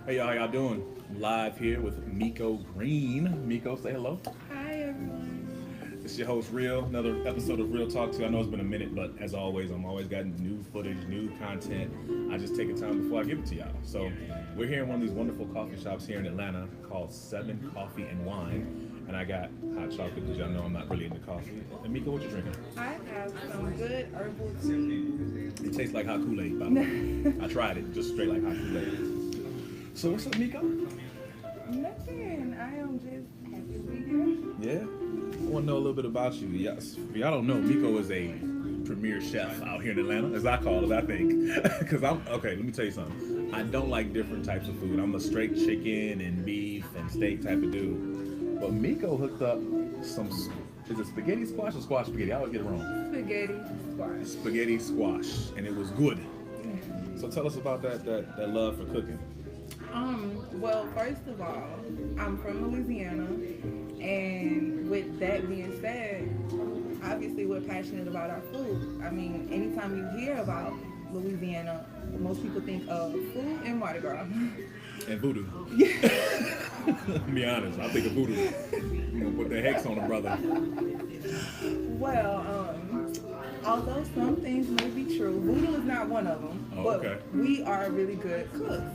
Hey y'all, how y'all doing? I'm live here with Meko Green. Meko, say hello. Hi everyone. It's your host, Real. Another episode of Real Talk 2. I know it's been a minute, but as always, I'm always got new footage, new content. I just take a time before I give it to y'all. So we're here in one of these wonderful coffee shops here in Atlanta called 7 Coffee and Wine. And I got hot chocolate because y'all know I'm not really into coffee. And Miko, what you drinking? I have some good herbal tea. It tastes like hot Kool-Aid, by the way. I tried it, just straight like hot Kool-Aid. So what's up, Miko? Nothing. I am just happy to be here. Yeah? I want to know a little bit about you. Yes. If y'all don't know, Miko is a premier chef out here in Atlanta, as I call it, I think. Because okay, let me tell you something. I don't like different types of food. I'm a straight chicken and beef and steak type of dude. But Miko hooked up some, is it spaghetti squash or squash spaghetti? I always get it wrong. Spaghetti squash. Spaghetti squash. And it was good. So tell us about that love for cooking. Well, first of all, I'm from Louisiana, and with that being said, obviously we're passionate about our food. I mean, anytime you hear about Louisiana, most people think of food and Mardi Gras. And voodoo. To be honest, I think of voodoo. You know, put the hex on a brother. Well, although some things may be true, voodoo is not one of them. Oh, but okay. we are really good cooks.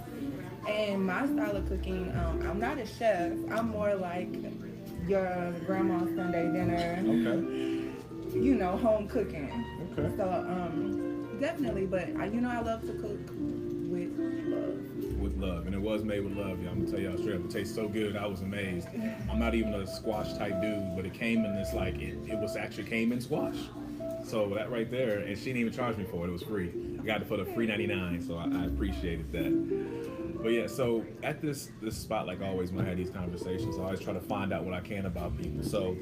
And my style of cooking, I'm not a chef. I'm more like your grandma's Sunday dinner. Okay. You know, home cooking. Okay. So definitely, but I love to cook with love. With love, and it was made with love, y'all. I'm gonna tell y'all straight up, it tastes so good. I was amazed. I'm not even a squash type dude, but it came in this it was actually came in squash. So that right there, and she didn't even charge me for it. It was free. I got it for the free 99, so I appreciated that. But yeah, so at this spot, like always, when I had these conversations, I always try to find out what I can about people. So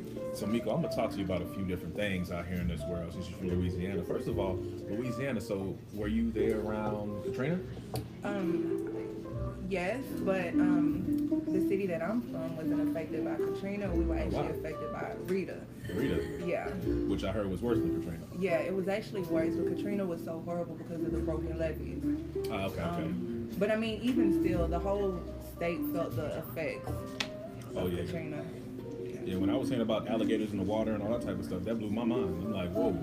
Miko, I'm gonna talk to you about a few different things out here in this world since you're from Louisiana. First of all, Louisiana. So were you there around Katrina? Yes, but the city that I'm from wasn't affected by Katrina. We were actually affected by Rita. Rita? Yeah. Which I heard was worse than Katrina. Yeah, it was actually worse, but Katrina was so horrible because of the broken levees. Okay. But I mean, even still, the whole state felt the effects of Katrina. Yeah, when I was hearing about alligators in the water and all that type of stuff, that blew my mind. I'm like, whoa,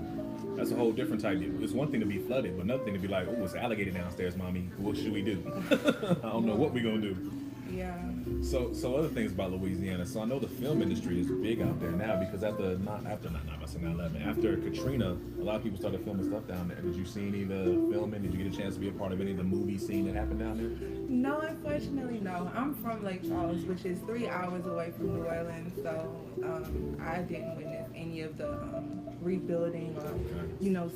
that's a whole different type deal. It's one thing to be flooded, but another thing to be like, oh, it's an alligator downstairs, mommy. What should we do? I don't know what we're going to do. Yeah. So other things about Louisiana. So I know the film industry is big out there now because after Katrina, a lot of people started filming stuff down there. Did you see any of the filming? Did you get a chance to be a part of any of the movie scene that happened down there? No, unfortunately, no. I'm from Lake Charles, which is 3 hours away from New Orleans, so I didn't witness any of the rebuilding or,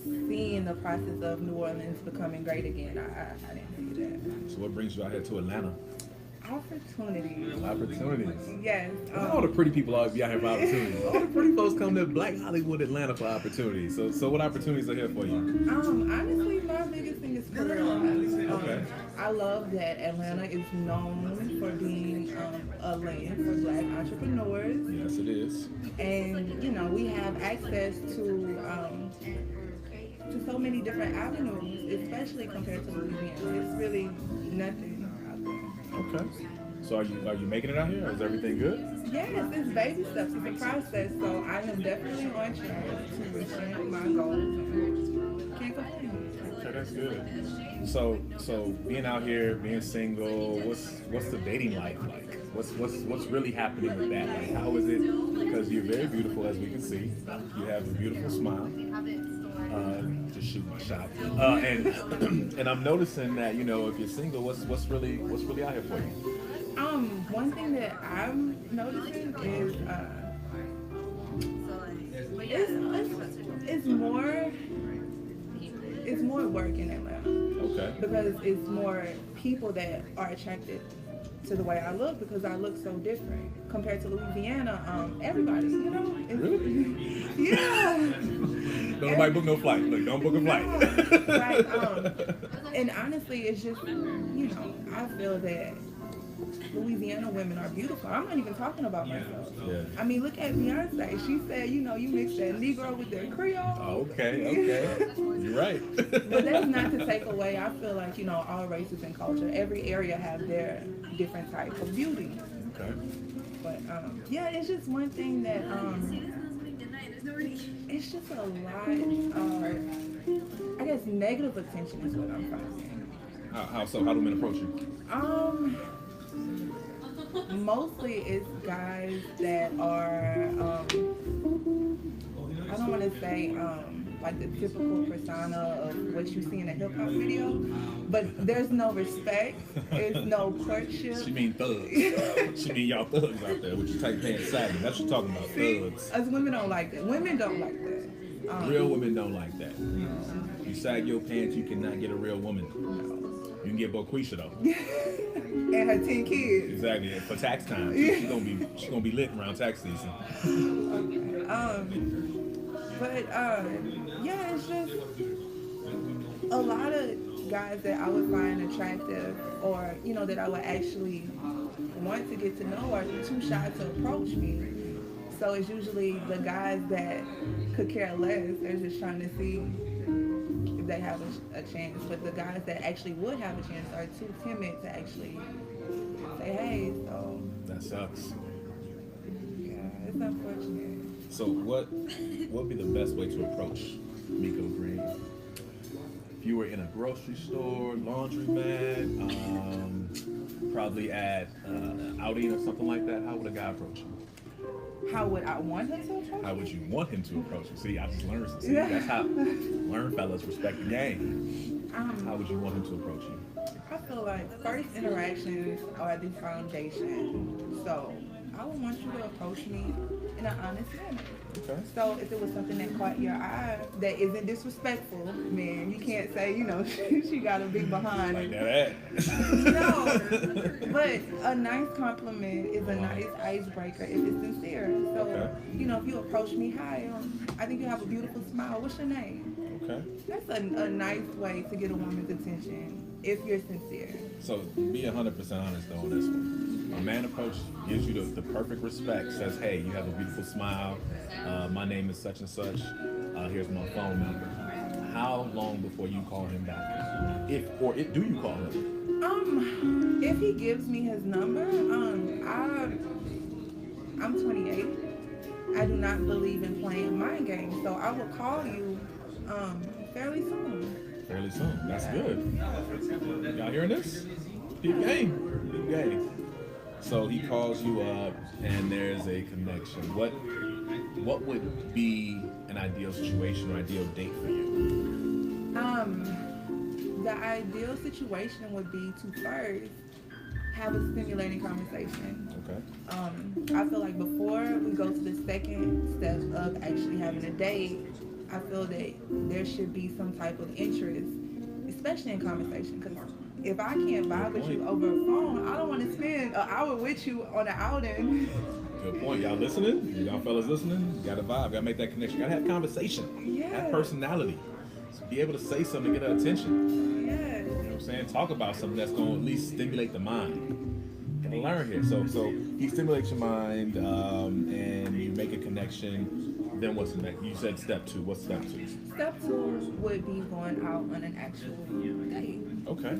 seeing the process of New Orleans becoming great again. I didn't see that. So what brings you out here to Atlanta? Opportunities. Yes. All the pretty people out here for opportunities. All the pretty folks come to Black Hollywood, Atlanta for opportunities. So what opportunities are here for you? Honestly, my biggest thing is career wise. Okay. I love that Atlanta is known for being a land for Black entrepreneurs. Yes, it is. And we have access to so many different avenues, especially compared to Louisiana. It's really nothing. Okay. So are you making it out here? Is everything good? Yes, it's baby steps. It's a process. So I am definitely on track to reaching my goals. Can't complain. Okay, that's good. So being out here, being single, what's the dating life like? What's really happening with that? Like, how is it? Because you're very beautiful, as we can see. You have a beautiful smile. Just shoot my shot. And I'm noticing that if you're single, what's really out here for you? One thing that I'm noticing is it's more work in Atlanta. Okay. Because it's more people that are attracted to the way I look because I look so different compared to Louisiana. Everybody, it's, Really? Yeah. Don't nobody book no flight. Look, don't book a flight. Right. And honestly, it's just, I feel that Louisiana women are beautiful. I'm not even talking about myself. Yeah. I mean, look at Beyonce. She said, you know, you mix that Negro with that Creole. Okay. You're right. But that's not to take away. I feel like, you know, all races and culture, every area have their different type of beauty. Okay. But yeah, it's just one thing that it's just a lot of, I guess, negative attention is what I'm finding. How so? How do men approach you? Mostly it's guys that are, I don't want to say like the typical persona of what you see in a hip hop video, but there's no respect, there's no courtship. She mean thugs. She mean y'all thugs out there with your tight pants sagging. That's what you're talking about, thugs. Us women don't like that. Women don't like that. Real women don't like that. You sag your pants, you cannot get a real woman. You can get Boquisha though. And her 10 kids. Exactly. For tax time, she's gonna be lit around tax season. Yeah, it's just a lot of guys that I would find attractive, or you know, that I would actually want to get to know, are too shy to approach me. So it's usually the guys that could care less. They're just trying to see if they have a chance. But the guys that actually would have a chance are too timid to actually say, hey, so. That sucks. Yeah, it's unfortunate. So what would be the best way to approach Meko Green? If you were in a grocery store, laundromat, probably at an outing or something like that, how would a guy approach you? How would I want him to approach? How would you want him to approach you? See, I just learned some. See, that's how learn fellas respect the game. How would you want him to approach you? I feel like first interactions are the foundation. So I would want you to approach me in an honest manner. Okay. So if it was something that caught your eye that isn't disrespectful, man, you can't say, you know, she got a big behind. Like that. No, but a nice compliment is a nice icebreaker if it's sincere. So, Okay. you know, if you approach me, hi, I think you have a beautiful smile. What's your name? Okay. That's a nice way to get a woman's attention if you're sincere. So be 100% honest though on this one. A man approach gives you the perfect respect, says, hey, you have a beautiful smile, my name is such and such, here's my phone number. How long before you call him back? Do you call him? If he gives me his number, I'm 28. I do not believe in playing mind games, so I will call you fairly soon. Fairly soon. That's good. Y'all hearing this? Big game. Big game. So he calls you up and there's a connection. What would be an ideal situation or ideal date for you? The ideal situation would be to first have a stimulating conversation. Okay. I feel like before we go to the second step of actually having a date, I feel that there should be some type of interest, especially in conversation. Because if I can't vibe with you over a phone, I don't want to spend an hour with you on an outing. Good point. Y'all listening? Y'all fellas listening? You gotta vibe. Gotta make that connection. Gotta have conversation. Yeah. Have personality. So be able to say something to get her attention. Yes. You know what I'm saying? Talk about something that's gonna at least stimulate the mind. Gotta learn here. So he stimulates your mind, and you make a connection. Then what's the next? You said step 2. What's step 2? Step 2 would be going out on an actual date. Okay.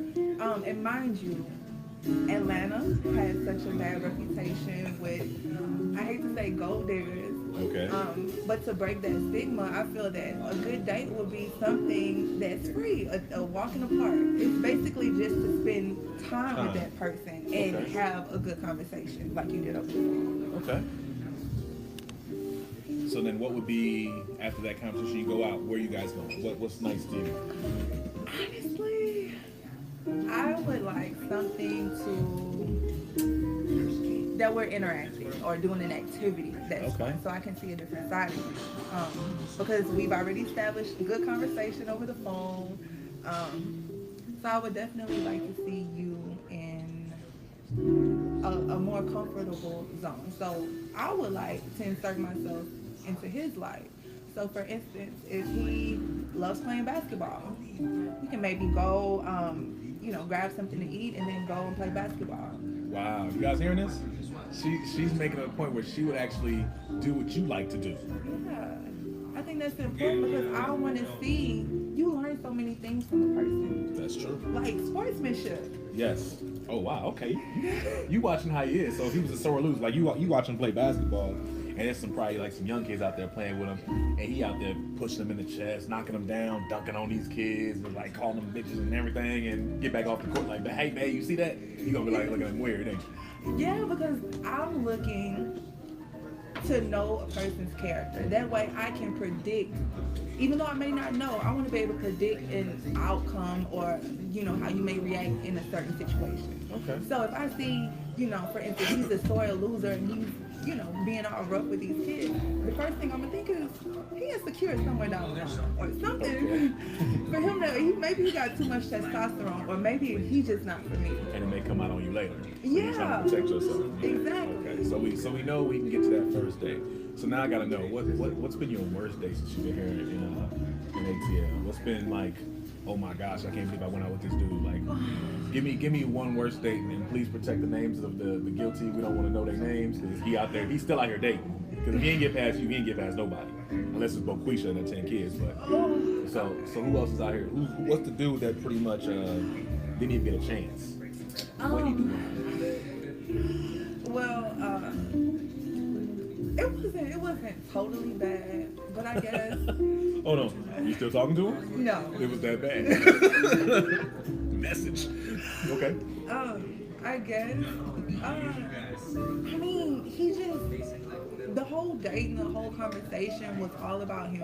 And mind you, Atlanta has such a bad reputation with, I hate to say gold diggers. Okay. But to break that stigma, I feel that a good date would be something that's free, a walk in the park. It's basically just to spend time with that person and have a good conversation like you did over the phone. Okay. So then what would be, after that conversation, you go out, where you guys going? What's nice to you? Honestly, I would like something that we're interacting or doing an activity that's fun, so I can see a different side of you. Because we've already established a good conversation over the phone. So I would definitely like to see you in a more comfortable zone. So I would like to insert myself into his life. So for instance, if he loves playing basketball, we can maybe go, grab something to eat and then go and play basketball. Wow, you guys hearing this? She's making it a point where she would actually do what you like to do. Yeah, I think that's important because I want to see you learn so many things from a person. That's true. Like sportsmanship. Yes. Oh wow. Okay. You watching how he is. So if he was a sore loser, like you watching him play basketball, and there's probably like some young kids out there playing with him, and he out there pushing them in the chest, knocking them down, dunking on these kids, and like calling them bitches and everything, and get back off the court like, hey man, you see that? You gonna be like looking at him weird, ain't you? Yeah, because I'm looking to know a person's character. That way I can predict, even though I may not know, I want to be able to predict an outcome or, how you may react in a certain situation. Okay. So if I see, for instance, he's a sore loser and he's, being all rough with these kids, the first thing I'm going to think is, he insecure somewhere down the line or something. For him to, maybe he got too much testosterone or maybe he's just not for me. And it may come out on you later. So Yeah. you're trying to protect yourself. Exactly. Okay. So we know we can get to that first date. So now I gotta know what's been your worst date since you've been here in ATL? What's been like, oh my gosh, I can't believe I went out with this dude. Like, give me one worst date and please protect the names of the guilty. We don't want to know their names because he's still out here dating. Because if he ain't get past you, he ain't get past nobody. Unless it's Boquisha and the 10 kids. But so who else is out here? What's the dude that pretty much didn't even get a chance? What he doing? Well, it wasn't totally bad, but I guess Oh no, you still talking to him? no. It was that bad. Message. Okay. I guess. He just the whole date and the whole conversation was all about him.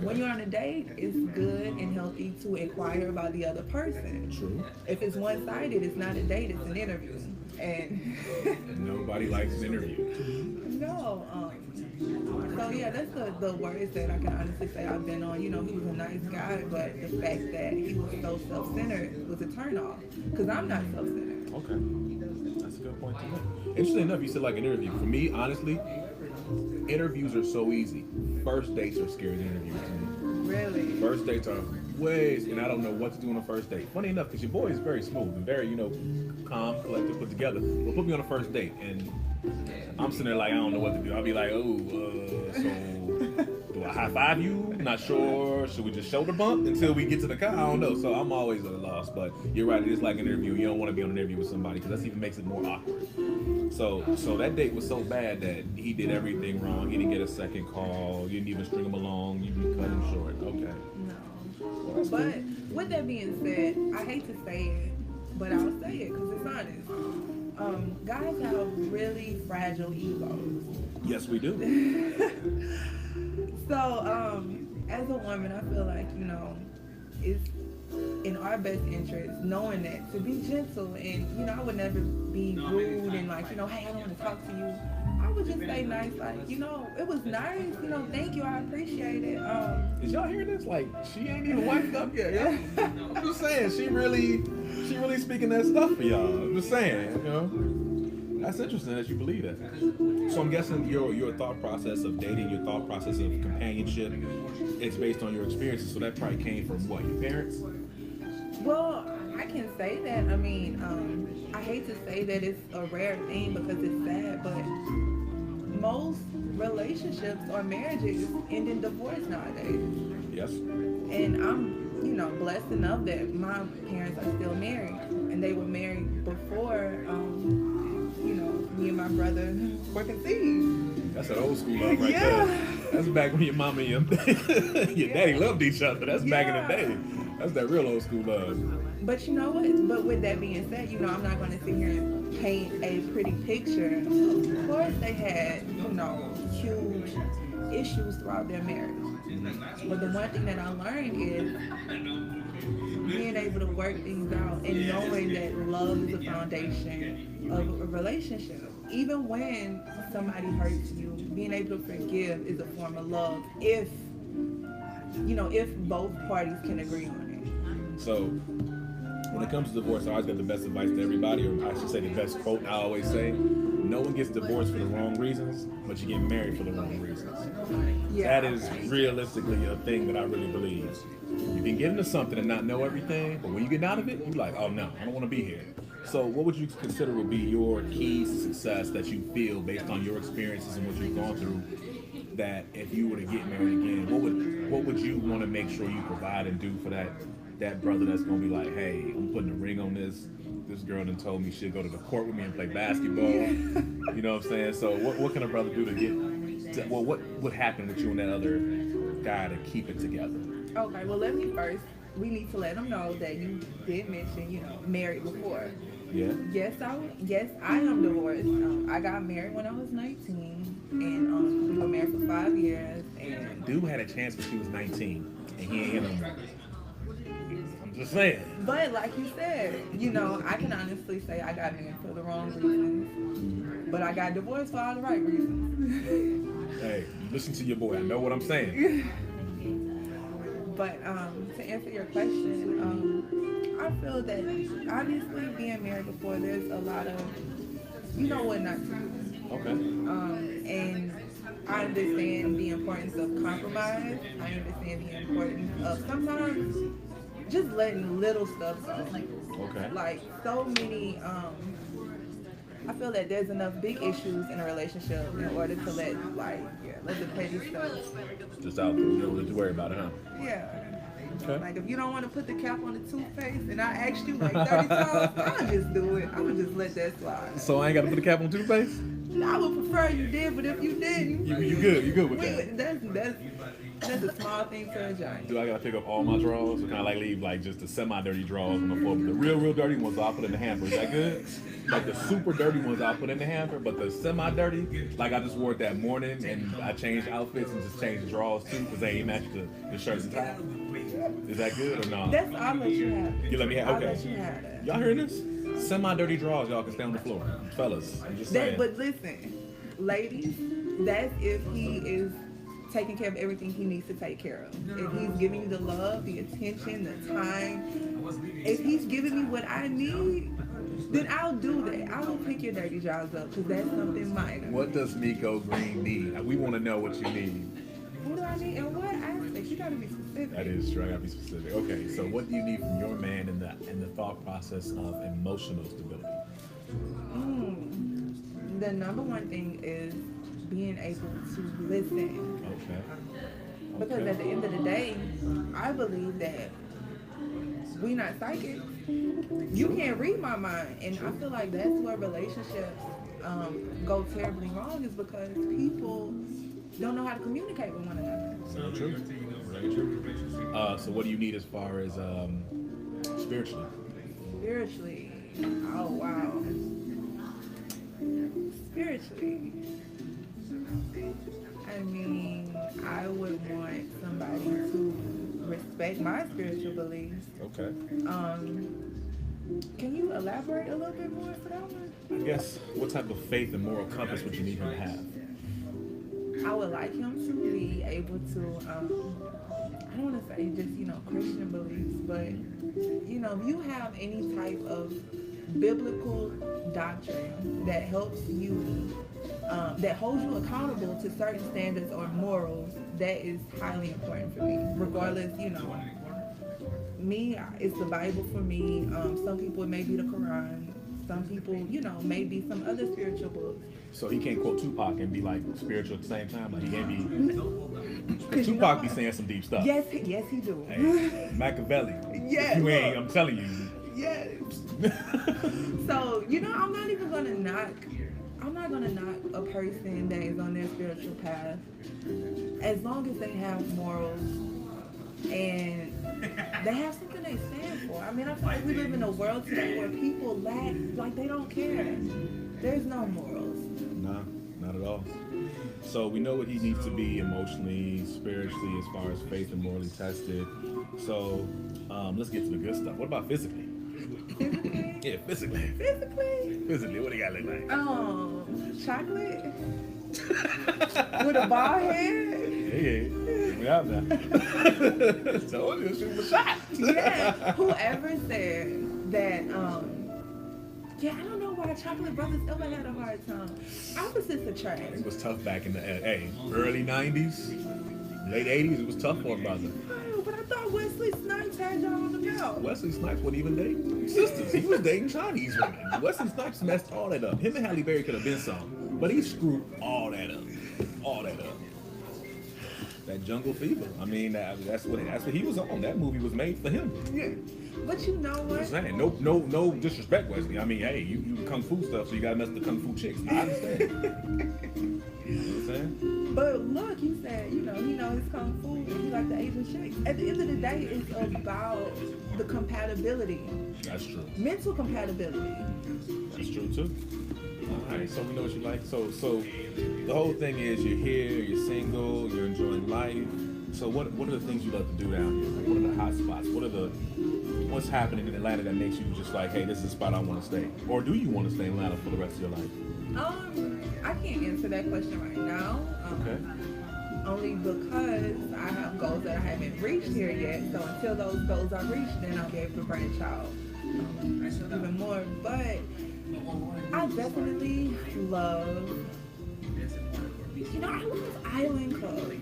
When you're on a date, it's good and healthy to inquire about the other person. True. If it's one-sided, it's not a date, it's an interview. And Nobody likes an interview. no, so yeah, that's the worst that I can honestly say I've been on. He was a nice guy, but the fact that he was so self-centered was a turn-off. Because I'm not self-centered. Okay. That's a good point to make. Interesting enough, you said like an interview. For me, honestly, interviews are so easy. First dates are scary than interviews to me. Really? First dates are and I don't know what to do on a first date. Funny enough, because your boy is very smooth and very, calm, collected, put together. But put me on a first date, and I'm sitting there like, I don't know what to do. I'll be like, so do I high five you? Not sure. Should we just shoulder bump until we get to the car? I don't know. So I'm always at a loss. But you're right. It is like an interview. You don't want to be on an interview with somebody because that even makes it more awkward. So that date was so bad that he did everything wrong. He didn't get a second call. You didn't even string him along. You cut him short. Okay. No. But with that being said, I hate to say it, but I'll say it because it's honest. Guys have really fragile egos. Yes, we do. So, as a woman, I feel like, it's in our best interest, knowing that, to be gentle. And, I would never be rude and like, hey, I don't want to talk to you. I would just say nice, like, it was nice, thank you, I appreciate it. Is y'all hearing this? Like, she ain't even wiped up yet. Yeah? I'm just saying, she really speaking that stuff for y'all. I'm just saying, That's interesting that you believe that. So I'm guessing your thought process of dating, your thought process of companionship, it's based on your experiences. So that probably came from what, your parents? Well, I can say that. I hate to say that it's a rare thing because it's sad, but most relationships or marriages end in divorce nowadays. Yes. And I'm, blessed enough that my parents are still married, and they were married before, me and my brother were conceived. That's an old school love right there. That's back when your mama and your daddy loved each other. That's back in the day. That's that real old school love. But you know what? But with that being said, I'm not going to sit here and paint a pretty picture. Of course, they had, huge issues throughout their marriage. But the one thing that I learned is being able to work things out and knowing that love is the foundation of a relationship. Even when somebody hurts you, being able to forgive is a form of love if both parties can agree on it. So when it comes to divorce, I always got the best advice to everybody, or I should say the best quote I always say: no one gets divorced for the wrong reasons, but you get married for the wrong reasons. Yeah. That is realistically a thing that I really believe. You can get into something and not know everything, but when you get out of it, you're like, oh no, I don't want to be here. So what would you consider would be your keys to success that you feel based on your experiences and what you've gone through, that if you were to get married again, what would you want to make sure you provide and do for that brother that's going to be like, hey, I'm putting a ring on this. This girl done told me she'll go to the court with me and play basketball. You know what I'm saying? So what can a brother do to get, what would happen with you and that other guy to keep it together? Okay, well, we need to let them know that you did mention, married before. Yeah. Yes, I am divorced. I got married when I was 19, and we were married for 5 years. And Dude had a chance when she was 19, and he ain't no more. I'm just saying. But like you said, I can honestly say I got married for the wrong reasons, but I got divorced for all the right reasons. Hey, listen to your boy. I know what I'm saying. But to answer your question, I feel that obviously being married before, there's a lot of, what not to do. Okay. And I understand the importance of compromise. I understand the importance of sometimes just letting little stuff go. Okay. Like so many, I feel that there's enough big issues in a relationship in order to let the petty stuff. Just out there, you don't need to worry about it, huh? Yeah. Okay. Like if you don't want to put the cap on the toothpaste and I asked you like 30 times, I'll just do it. I'm gonna just let that slide. So I ain't got to put the cap on toothpaste? I would prefer you did, but if you didn't, You good with that? That's a small thing to a giant. Do I gotta pick up all my drawers, or can I leave just the semi-dirty drawers on the floor? But the real dirty ones I'll put in the hamper. Is that good? Like the super dirty ones I'll put in the hamper, but the semi-dirty, I just wore it that morning and I changed outfits and just changed the drawers too because they ain't match the shirts and tie. Is that good or no? I'll let you have it. You let me have? Okay. I'll let you have it. Y'all hearing this? Semi-dirty drawers, y'all can stay on the floor, fellas. I'm just saying. But listen, ladies, that's if he is taking care of everything he needs to take care of. If he's giving you the love, the attention, the time, if he's giving me what I need, then I'll do that. I will pick your dirty jobs up because that's something minor. What does Meko Green need? We want to know what you need. What do I need? And what aspect? You gotta be specific. That is true. I gotta be specific. Okay, so what do you need from your man in the thought process of emotional stability? The number one thing is being able to listen. Okay. Because at the end of the day, I believe that we not psychics. You can't read my mind, and I feel like that's where relationships go terribly wrong, is because people don't know how to communicate with one another. Very true. Very true. So what do you need as far as spiritually? Spiritually, oh wow. Spiritually, I mean, I would want somebody to respect my spiritual beliefs. Okay. Can you elaborate a little bit more for that one? I guess, what type of faith and moral compass would you need him to have? I would like him to be able to, I don't want to say just, Christian beliefs, but, if you have any type of biblical doctrine that helps you, that holds you accountable to certain standards or morals, that is highly important for me. Regardless, me, it's the Bible for me. Some people it may be the Quran. Some people, may be some other spiritual books. So he can't quote Tupac and be spiritual at the same time. He can't be. Tupac be saying some deep stuff. Yes, he do. Hey, Machiavelli. Yes. You ain't. I'm telling you. Yes. So, I'm not even gonna knock. I'm not gonna knock a person that is on their spiritual path, as long as they have morals and they have something they stand for. I mean, I feel like we live in a world today where people lack, they don't care. There's no morals. Nah, not at all. So we know what he needs to be emotionally, spiritually, as far as faith and morally tested. So let's get to the good stuff. What about physically? Physically? Yeah, physically. Physically, what do you gotta look like? Chocolate? With a bald head? Yeah. We out there. Told you, shoot a shot. Yeah. Whoever said that Yeah, I don't know why Chocolate Brothers ever had a hard time. Opposites attract. It was tough back in the early '90s, late '80s. It was tough for a brother. Oh, but I thought Wesley Snipes had y'all on the belt. Wesley Snipes wasn't even dating sisters. He was dating Chinese women. Wesley Snipes messed all that up. Him and Halle Berry could have been some, but he screwed all that up. All that up. That Jungle Fever. I mean, that's what he was on. That movie was made for him. Yeah. But you know what? I'm saying, no disrespect, Wesley. I mean, hey, you kung fu stuff, so you gotta mess with the kung fu chicks. I understand. You know what I'm saying? But look, he said, he knows his kung fu and he like the Asian chicks. At the end of the day, it's about the compatibility. That's true. Mental compatibility. That's true too. All right, so we know what you like. So the whole thing is you're here, you're single, you're enjoying life. So what are the things you love to do down here? Like, what are the hot spots? What's happening in Atlanta that makes you just like, hey, this is a spot I want to stay? Or do you want to stay in Atlanta for the rest of your life? I can't answer that question right now. Okay. Only because I have goals that I haven't reached here yet. So until those goals are reached, then I'll be able to branch out even more. But I definitely love, I love island clubs.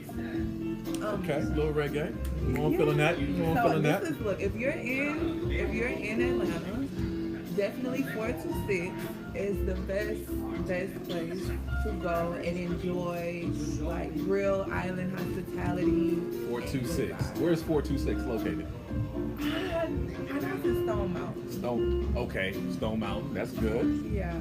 Okay, a little reggae. You want feeling that? You want feeling that? Look, if you're in Atlanta, definitely 426 is the best place to go and enjoy like real island hospitality. 426. Where's 426 located? I got to Stone Mountain. Okay, Stone Mountain. That's good. Yeah.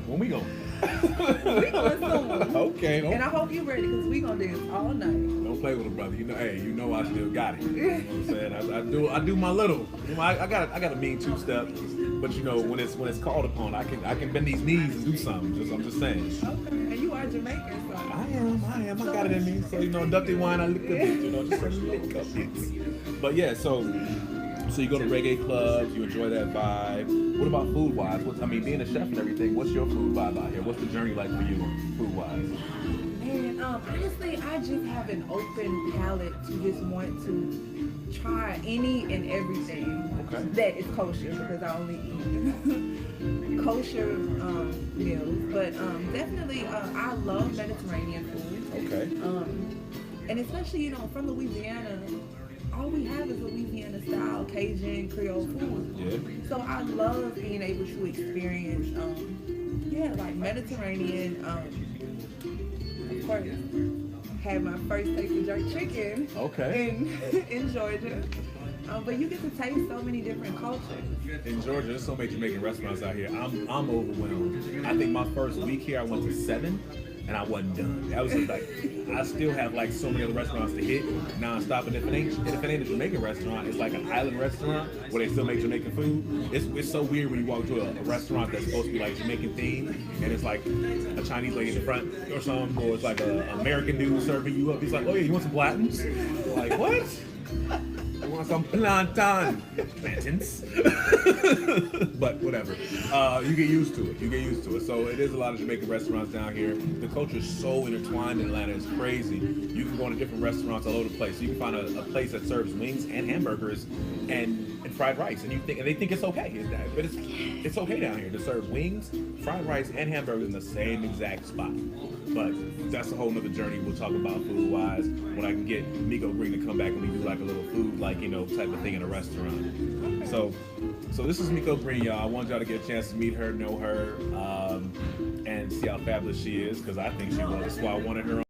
When we going? We going soon. Okay. And I hope you're ready because we gonna dance all night. Don't play with a brother. I still got it. You know what I'm saying? I do my little. I got a mean two-step, but when it's called upon, I can bend these knees and do something. I'm just saying. Okay. And you are Jamaican, so. I am. I got it in me. So ducty wine, I lick a bit. Just a little bit. But yeah, so you go to reggae clubs, you enjoy that vibe. What about food wise? Being a chef and everything, what's your food vibe out here? What's the journey like for you, food wise? Man, honestly, I just have an open palate to just want to try any and everything that is kosher because I only eat kosher meals. But definitely, I love Mediterranean food. Okay. And especially, from Louisiana, all we have is Louisiana style Cajun Creole food. Yeah. So I love being able to experience, like Mediterranean. Of course, had my first taste of jerk chicken. In Georgia. But you get to taste so many different cultures. In Georgia, there's so many Jamaican restaurants out here. I'm overwhelmed. I think my first week here, I went to 7. And I wasn't done. That was like, I still have like so many other restaurants to hit non-stop. And if it ain't a Jamaican restaurant, it's like an island restaurant where they still make Jamaican food. It's so weird when you walk to a restaurant that's supposed to be like Jamaican themed, and it's like a Chinese lady in the front or something, or it's like an American dude serving you up. He's like, oh yeah, you want some plantains? Like, what? I want some plantains. But whatever. You get used to it. So it is a lot of Jamaican restaurants down here. The culture is so intertwined in Atlanta. It's crazy. You can go to different restaurants all over the place. You can find a place that serves wings and hamburgers and fried rice, and they think it's okay. But it's okay down here to serve wings, fried rice, and hamburgers in the same exact spot. But that's a whole nother journey we'll talk about food-wise when I can get Meko Green to come back and we do like a little food, type of thing in a restaurant. So this is Meko Green, y'all. I want y'all to get a chance to meet her, know her, and see how fabulous she is, because I think she was. That's why I wanted her on.